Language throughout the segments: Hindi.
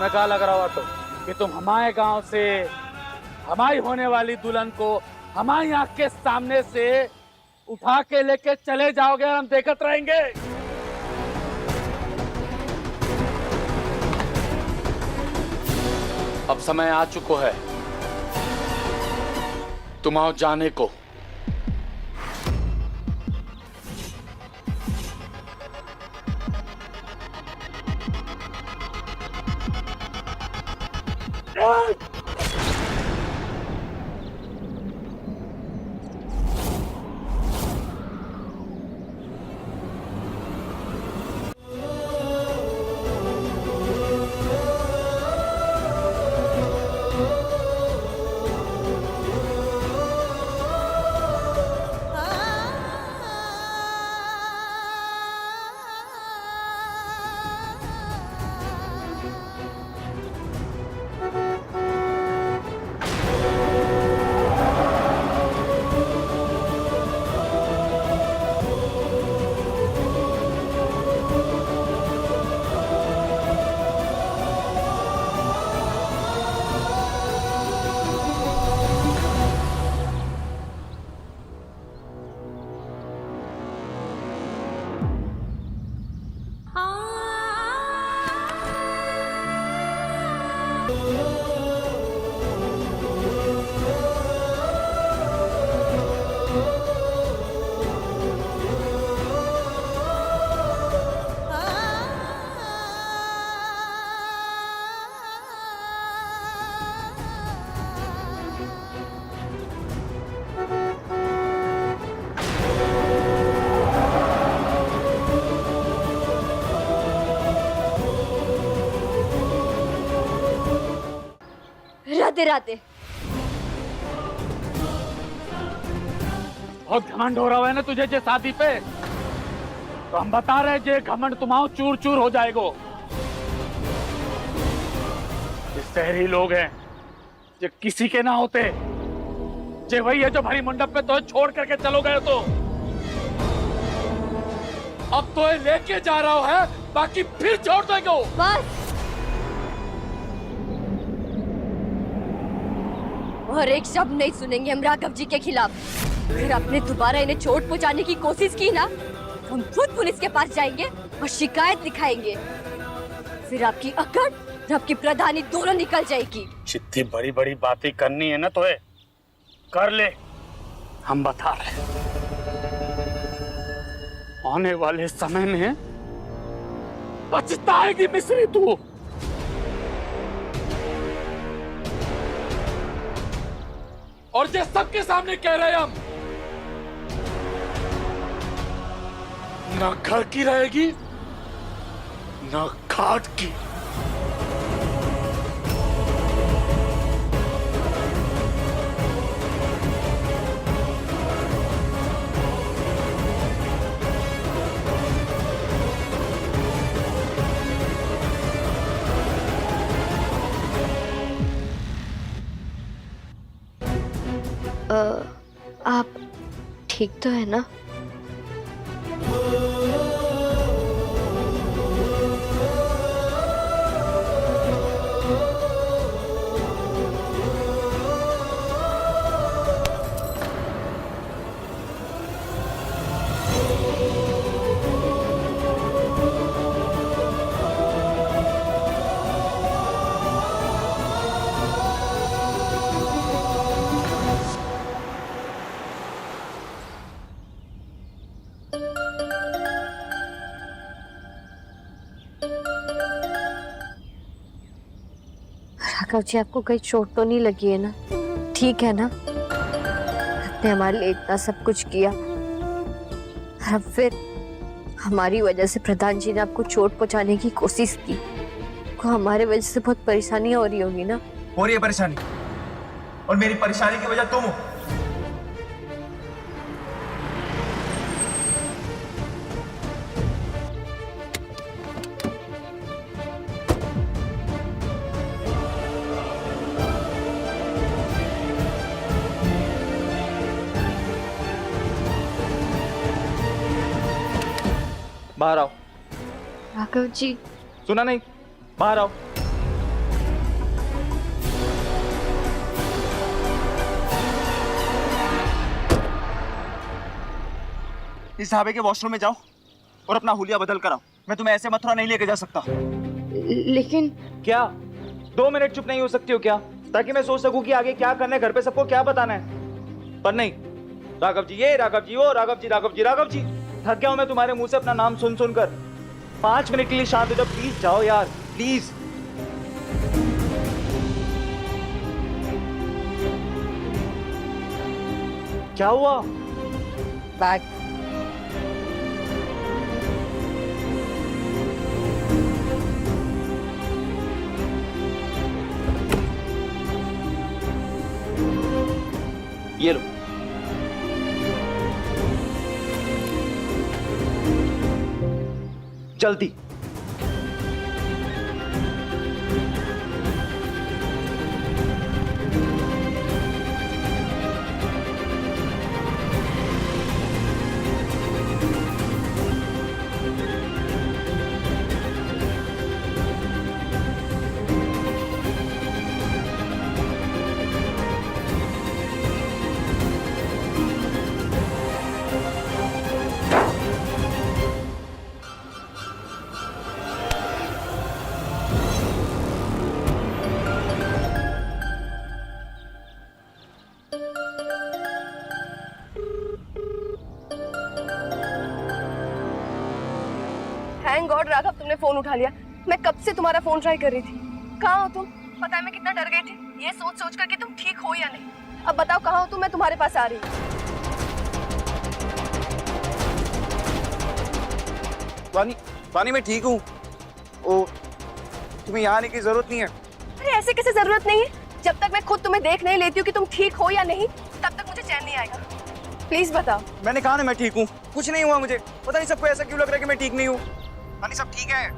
तुम्हें क्या लग रहा हुआ तो कि तुम हमारे गांव से हमारी होने वाली दुल्हन को हमारी आंख के सामने से उठा के लेके चले जाओगे और हम देखते रहेंगे? अब समय आ चुका है तुम्हारे जाने को। राधे राधे। बहुत घमंड हो रहा है ना तुझे जे शादी पे, तो हम बता रहे जे घमंड तुम्हारा चूर चूर हो जाएगो। ये शहरी लोग हैं जो किसी के ना होते, जे वही है जो भरी मंडप पे तो छोड़ करके चलो गए। तो अब तो ये लेके जा रहा है, बाकी फिर छोड़ देगो। बस। और एक शब्द नहीं सुनेंगे हम राघव जी के खिलाफ। फिर आपने दोबारा इन्हें चोट पहुंचाने की कोशिश की ना, हम खुद पुलिस के पास जाएंगे और शिकायत लिखाएंगे। फिर आपकी अकड़ और आपकी प्रधानी दोनों निकल जाएगी। जितनी बड़ी बड़ी बातें करनी है ना तो है कर ले, हम बता रहे। आने वाले समय में पछताएगी मिस्री तू। और जो सबके सामने कह रहे हम, ना घर की रहेगी ना घाट की। आप ठीक तो है ना? राघव जी, आपको कहीं चोट तो नहीं लगी है ना? ठीक है ना? आपने हमारे लिए इतना सब कुछ किया, अब फिर हमारी वजह से प्रधान जी ने आपको चोट पहुंचाने की कोशिश की। को हमारे वजह से बहुत परेशानियां हो रही होगी ना? हो रही है परेशानी, और मेरी परेशानी की वजह तुम हो। बाहर आओ। राघव जी। सुना नहीं? बाहर आओ। इस ढाबे के वॉशरूम में जाओ और अपना हुलिया बदल कर आओ। मैं तुम्हें ऐसे मथुरा नहीं लेके जा सकता। लेकिन क्या 2 मिनट चुप नहीं हो सकती हो क्या, ताकि मैं सोच सकूं कि आगे क्या करना है, घर पे सबको क्या बताना है। पर नहीं, राघव जी ये, राघव जी वो, राघव जी राघव जी राघव जी। थक गया हूं मैं तुम्हारे मुंह से अपना नाम सुन सुनकर। 5 मिनट के लिए शांत हो जाओ प्लीज, जाओ यार प्लीज। क्या हुआ? बैग ये लो। जल्दी। थैंक गॉड राघव तुमने फोन उठा लिया। मैं कब से तुम्हारा फोन ट्राई कर रही थी। कहाँ हो तुम? पता है मैं कितना डर गई थी ये सोच सोच कर कि तुम ठीक हो या नहीं। अब बताओ कहाँ हो तुम, मैं तुम्हारे पास आ रही हूँ। वानी, वानी मैं ठीक हूँ। ओ, तुम्हें यहाँ आने की जरूरत नहीं है। अरे ऐसे कैसे जरूरत नहीं है? जब तक मैं खुद तुम्हें देख नहीं लेती हूँ कि तुम ठीक हो या नहीं, तब तक मुझे चैन नहीं आएगा। प्लीज बताओ। मैंने कहा ना मैं ठीक हूँ, कुछ नहीं हुआ मुझे। पता नहीं सबको ऐसा क्यों लग रहा है कि मैं ठीक नहीं हूँ। वानी सब ठीक है,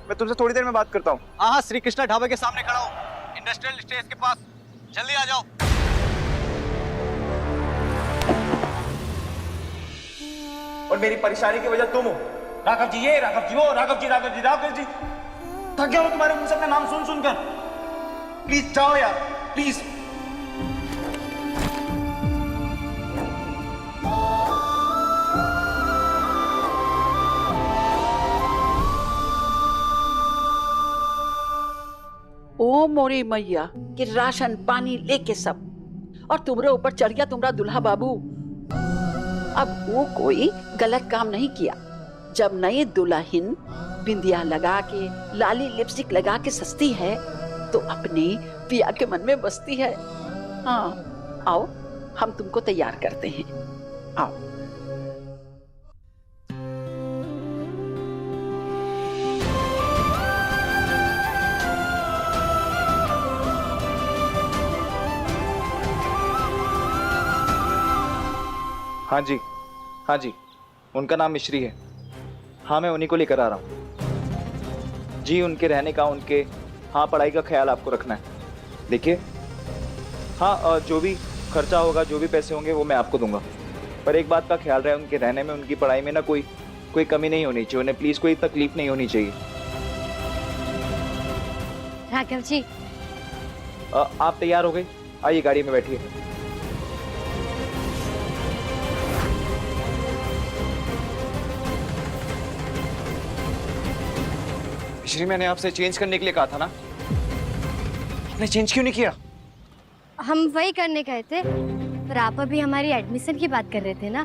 मैं तुमसे थोड़ी देर में बात करता हूँ। हाँ, श्री कृष्णा ढाबे के सामने खड़ा हूँ, इंडस्ट्रियल स्टेज के पास। जल्दी आ जाओ। और मेरी परेशानी की वजह तुम हो। राघव जी ये, राघव जी वो, राघव जी राघव जी राघव जी। थक गया हूं तुम्हारे मुंह से अपना नाम सुन सुनकर। प्लीज जाओ यार प्लीज। ओ मोरी मैया कि राशन पानी लेके सब और तुमरे ऊपर चढ़ गया तुम्हारा दुल्हा बाबू। अब वो कोई गलत काम नहीं किया। जब नई दुल्हन बिंदिया लगा के लाली लिपस्टिक लगा के सजती है तो अपने पिया के मन में बसती है। हाँ आओ, हम तुमको तैयार करते हैं। आओ। हाँ जी, हाँ जी, उनका नाम मिश्री है। हाँ मैं उन्हीं को लेकर आ रहा हूँ जी। उनके रहने का, उनके हाँ पढ़ाई का ख्याल आपको रखना है। देखिए हाँ, जो भी खर्चा होगा, जो भी पैसे होंगे वो मैं आपको दूंगा। पर एक बात का ख्याल रहे, उनके रहने में, उनकी पढ़ाई में ना कोई कमी नहीं होनी चाहिए। उन्हें प्लीज़ कोई तकलीफ नहीं होनी चाहिए। राघव जी, आप तैयार हो गए? आइए गाड़ी में बैठिए। मिश्री, मैंने आपसे चेंज करने के लिए कहा था ना, आपने चेंज क्यों नहीं किया? हम वही करने गए थे, पर आप अभी हमारी एडमिशन की बात कर रहे थे ना।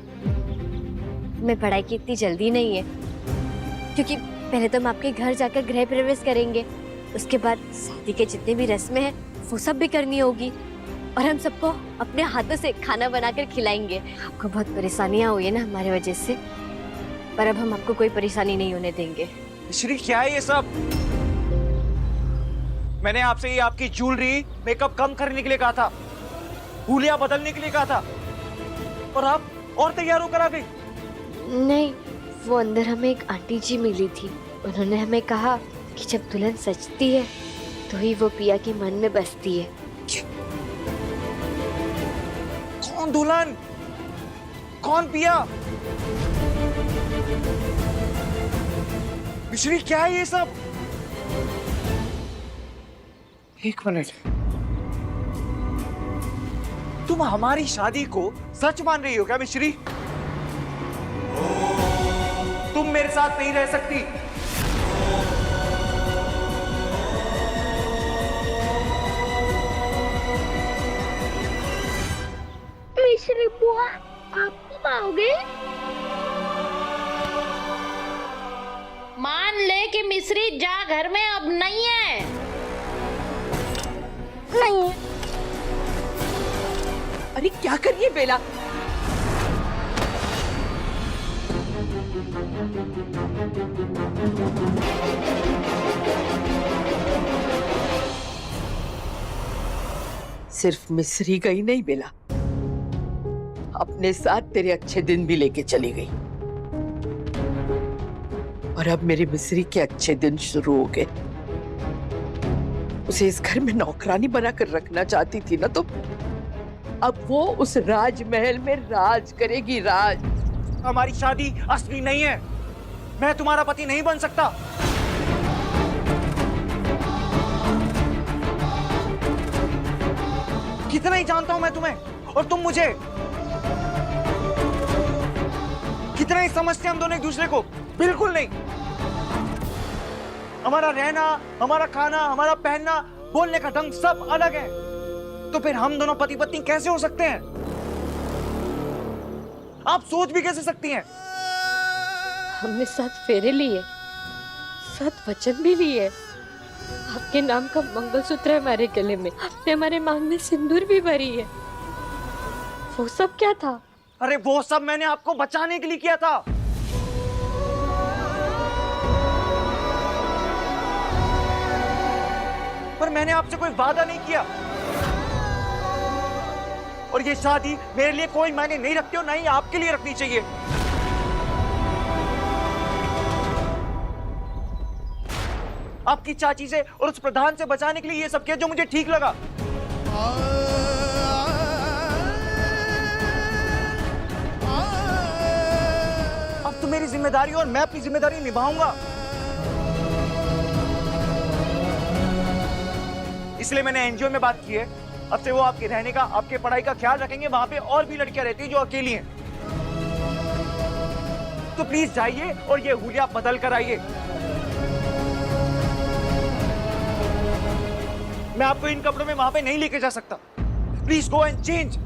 हमें पढ़ाई की इतनी जल्दी नहीं है, क्योंकि पहले तो हम आपके घर जाकर गृह प्रवेश करेंगे, उसके बाद शादी के जितने भी रस्में हैं वो सब भी करनी होगी, और हम सबको अपने हाथों से खाना बनाकर खिलाएंगे। आपको बहुत परेशानियां हुई है ना हमारी वजह से, पर अब हम आपको कोई परेशानी नहीं होने देंगे। मिश्री क्या है ये सब? मैंने आपसे ये आपकी ज्वेलरी, मेकअप कम करने के लिए कहा था, हुलिया बदलने के लिए कहा था, और आप और तैयार होकर आ गई। नहीं, वो अंदर हमें एक आंटी जी मिली थी। उन्होंने हमें कहा कि जब दुल्हन सजती है तो ही वो पिया के मन में बसती है। कौन दुल्हन? कौन पिया? मिश्री क्या है ये सब? एक मिनट, तुम हमारी शादी को सच मान रही हो क्या मिश्री? तुम मेरे साथ नहीं रह सकती। मिश्री बुआ, आप कब आओगे? मान ले कि मिश्री जा घर में अब नहीं है। नहीं। अरे क्या करिए बेला? सिर्फ मिस्री गई नहीं बेला, अपने साथ तेरे अच्छे दिन भी लेके चली गई। और अब मेरी मिस्री के अच्छे दिन शुरू हो गए। उसे इस घर में नौकरानी बनाकर रखना चाहती थी ना, तो अब वो उस राजमहल में राज करेगी, राज। हमारी शादी असली नहीं है। मैं तुम्हारा पति नहीं बन सकता। कितना ही जानता हूं मैं तुम्हें और तुम मुझे। कितना ही समझते हम दोनों एक दूसरे को। बिल्कुल नहीं। हमारा रहना, हमारा खाना, हमारा पहनना, बोलने का ढंग सब अलग है। तो फिर हम दोनों पति पत्नी कैसे हो सकते हैं? आप सोच भी कैसे सकती हैं? हमने 7 फेरे लिए, 7 वचन भी लिए। आपके नाम का मंगलसूत्र है हमारे गले में, आपने हमारे मांग में सिंदूर भी भरी है। वो सब क्या था? अरे वो सब मैंने आपको बचाने के लिए किया था। पर मैंने आपसे कोई वादा नहीं किया। और ये शादी मेरे लिए कोई मायने नहीं रखती और ना ही आपके लिए रखनी चाहिए। आपकी चाची से और उस प्रधान से बचाने के लिए ये सब किया जो मुझे ठीक लगा। अब तो मेरी जिम्मेदारी और मैं अपनी जिम्मेदारी निभाऊंगा। इसलिए मैंने एनजीओ में बात की है। अब से वो आपके रहने का, आपके पढ़ाई का ख्याल रखेंगे। वहां पे और भी लड़कियां रहती हैं जो अकेली हैं। तो प्लीज जाइए और ये हुलिया बदल कर आइए। मैं आपको इन कपड़ों में वहां पे नहीं लेके जा सकता। Please go and change.